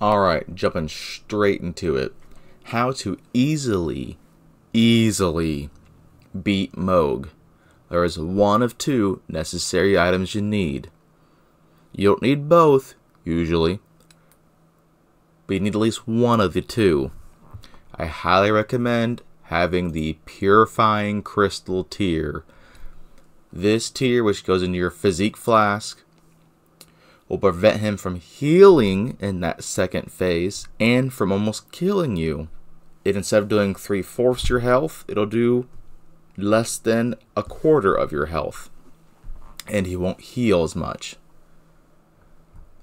Alright, jumping straight into it. How to easily beat Mohg. There is one of two necessary items you need. You don't need both, usually, but you need at least one of the two. I highly recommend having the Purifying Crystal tier. This tier, which goes into your Physique Flask, will prevent him from healing in that second phase and from almost killing you. Instead of doing 3/4 your health, it'll do less than a quarter of your health, and he won't heal as much.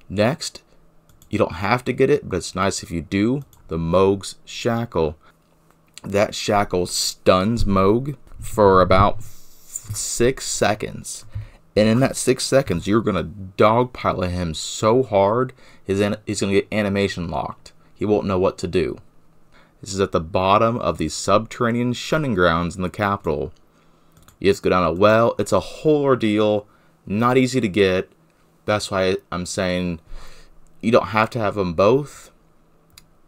Next, you don't have to get it, but it's nice if you do, the Mohg's Shackle. That shackle stuns Mohg for about 6 seconds. And in that 6 seconds, you're going to dogpile him so hard, he's going to get animation locked. He won't know what to do. This is at the bottom of the subterranean shunning grounds in the capital. You just go down a well. It's a whole ordeal. Not easy to get. That's why I'm saying you don't have to have them both.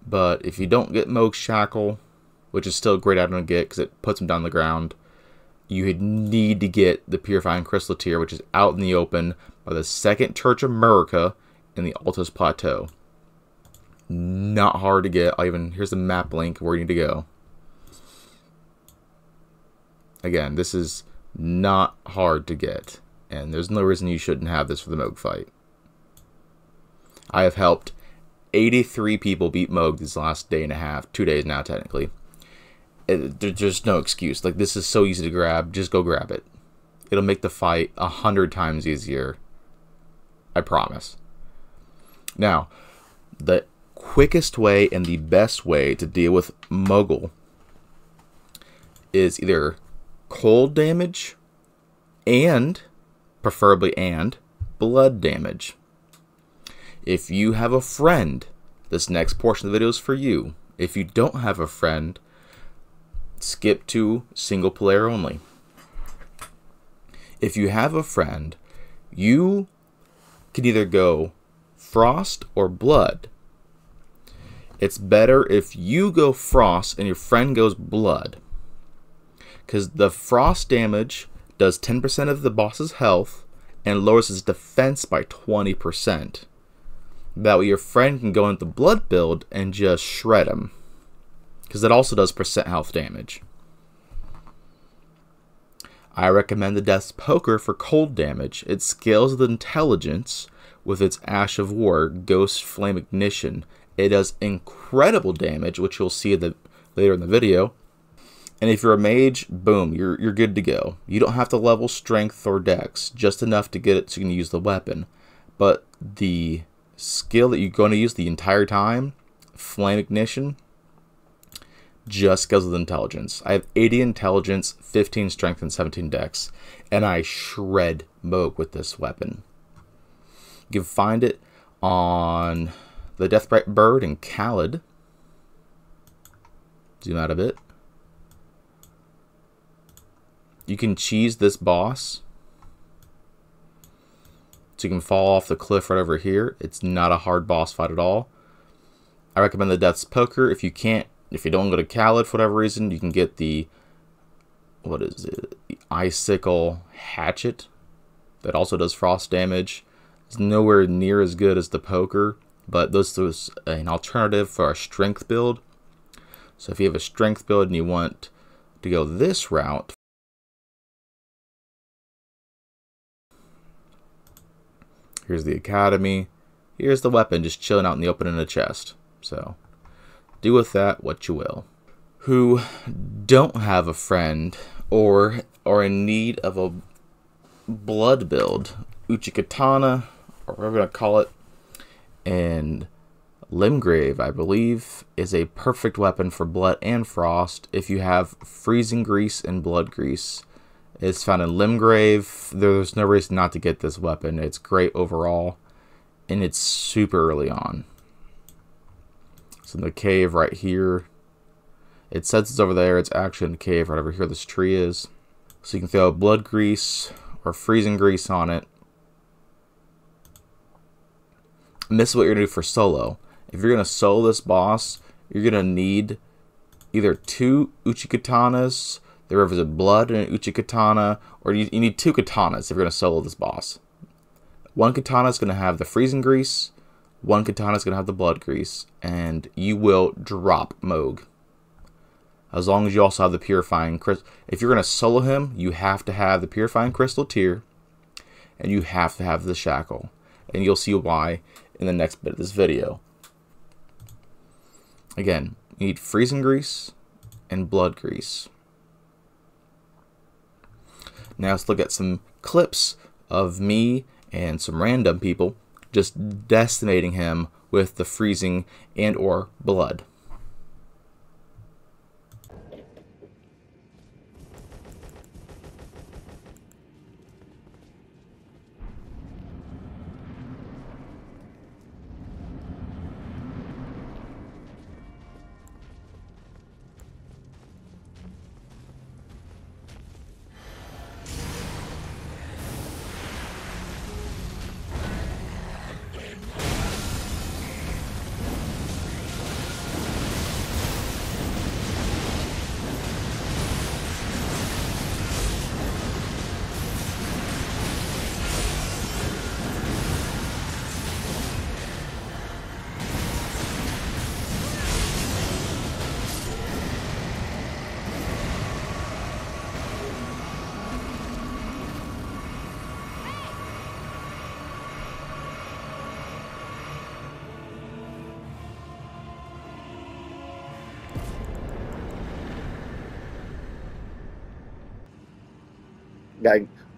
But if you don't get Mohg's Shackle, which is still a great item to get because it puts him down the ground, you need to get the Purifying Crystal tier, which is out in the open by the Second Church of Murica in the Altus Plateau. Not hard to get. Here's the map link where you need to go. Again, this is not hard to get, and there's no reason you shouldn't have this for the Mohg fight. I have helped 83 people beat Mohg this last day and a half, 2 days now technically. There's just no excuse. Like, this is so easy to grab. Just go grab it. It'll make the fight 100 times easier. I promise. Now, the quickest way and the best way to deal with Mohg is either cold damage and, preferably blood damage. If you have a friend, this next portion of the video is for you. If you don't have a friend, skip to single player only. If you have a friend, you can either go frost or blood. It's better if you go frost and your friend goes blood, because the frost damage does 10% of the boss's health and lowers his defense by 20%. That way your friend can go into the blood build and just shred him, because it also does % health damage. I recommend the Death's Poker for cold damage. It scales with intelligence with its Ash of War Ghost Flame Ignition. It does incredible damage, which you'll see later in the video. And if you're a mage, boom, you're good to go. You don't have to level strength or dex, just enough to get it so you can use the weapon. But the skill that you're going to use the entire time, Flame Ignition, just goes with intelligence. I have 80 intelligence, 15 strength, and 17 dex, and I shred Mohg with this weapon. You can find it on the Deathbright Bird in Caelid. Zoom out a bit. You can cheese this boss, so you can fall off the cliff right over here. It's not a hard boss fight at all. I recommend the Death's Poker. If you don't go to Caelid for whatever reason, you can get the, the Icicle Hatchet that also does frost damage. It's nowhere near as good as the Poker, but this is an alternative for a strength build. So if you have a strength build and you want to go this route, here's the Academy. Here's the weapon just chilling out in the open in a chest. So do with that what you will. Who don't have a friend or are in need of a blood build, Uchigatana, or whatever we're going to call it, and Limgrave, I believe, is a perfect weapon for blood and frost. If you have freezing grease and blood grease, it's found in Limgrave. There's no reason not to get this weapon. It's great overall, and it's super early on. It's in the cave right here. It says it's over there. It's actually in the cave right over here this tree is. So you can throw blood grease or freezing grease on it. And this is what you're going to do for solo. if you're going to solo this boss, you're going to need either 2 Uchikatanas, the Rivers of Blood and an Uchikatana, or you need 2 katanas if you're going to solo this boss. One katana is going to have the freezing grease, one katana is going to have the blood grease, and you will drop Mohg. As long as you also have the purifying crystal. If you're going to solo him, you have to have the purifying crystal tier, and you have to have the shackle. And you'll see why in the next bit of this video. Again, you need freezing grease and blood grease. Now let's look at some clips of me and some random people just decimating him with the freezing and or blood.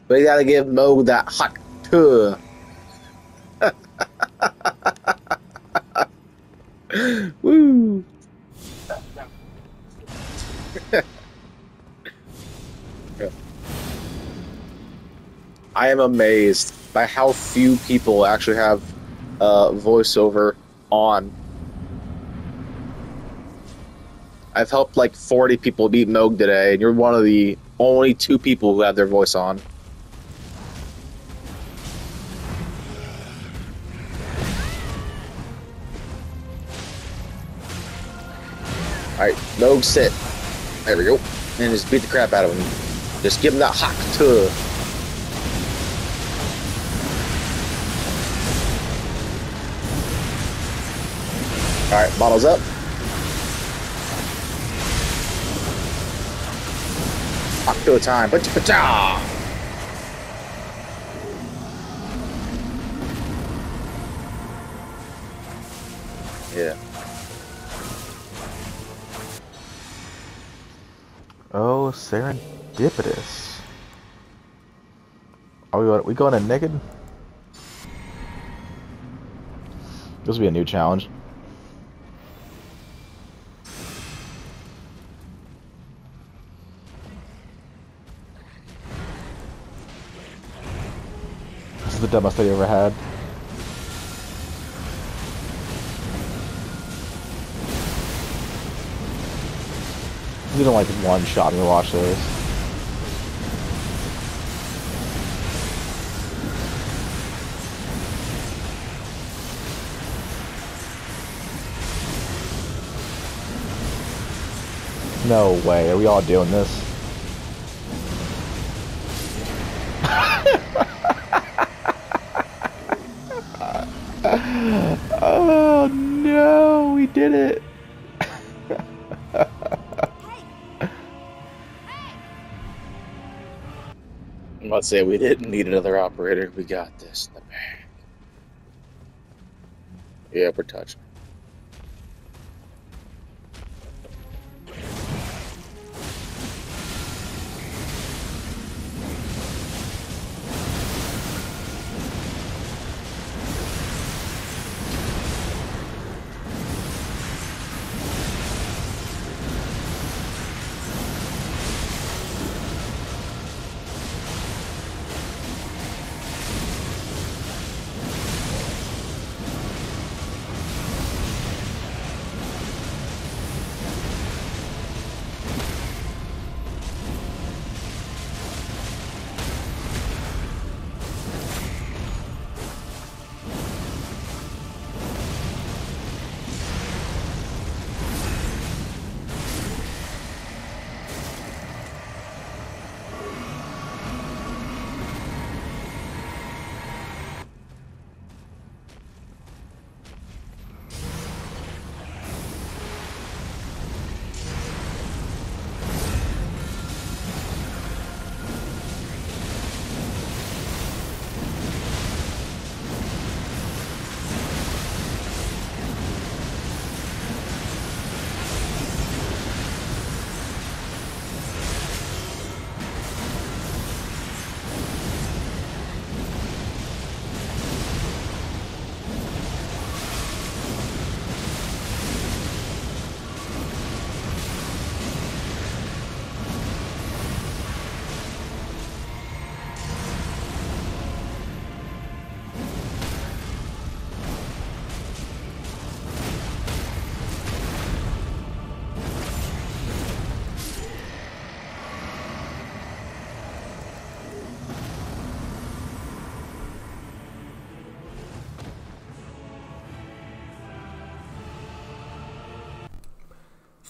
We gotta give Mohg that hot tour. Woo! I am amazed by how few people actually have voiceover on. I've helped like 40 people beat Mohg today, and you're one of the only 2 people who have their voice on. Alright, Mohg sit. There we go. And just beat the crap out of him. Just give him that hot tour. Alright, bottles up. Hot tour time. Pacha-pacha! Yeah. Oh, serendipitous. Are we going to naked? This will be a new challenge. This is the dumbest I ever had. You don't like one shot and watch this. No way, are we all doing this? Oh no, we did it! Let's say we didn't need another operator. We got this in the bag. Yeah, we're touching.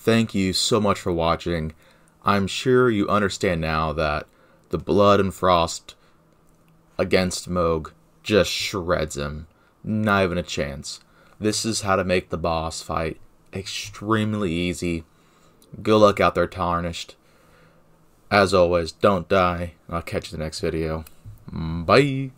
thank you so much for watching. I'm sure you understand now that the Blood and Frost against Mohg just shreds him. Not even a chance. This is how to make the boss fight extremely easy. Good luck out there, Tarnished. As always, don't die. I'll catch you in the next video. Bye.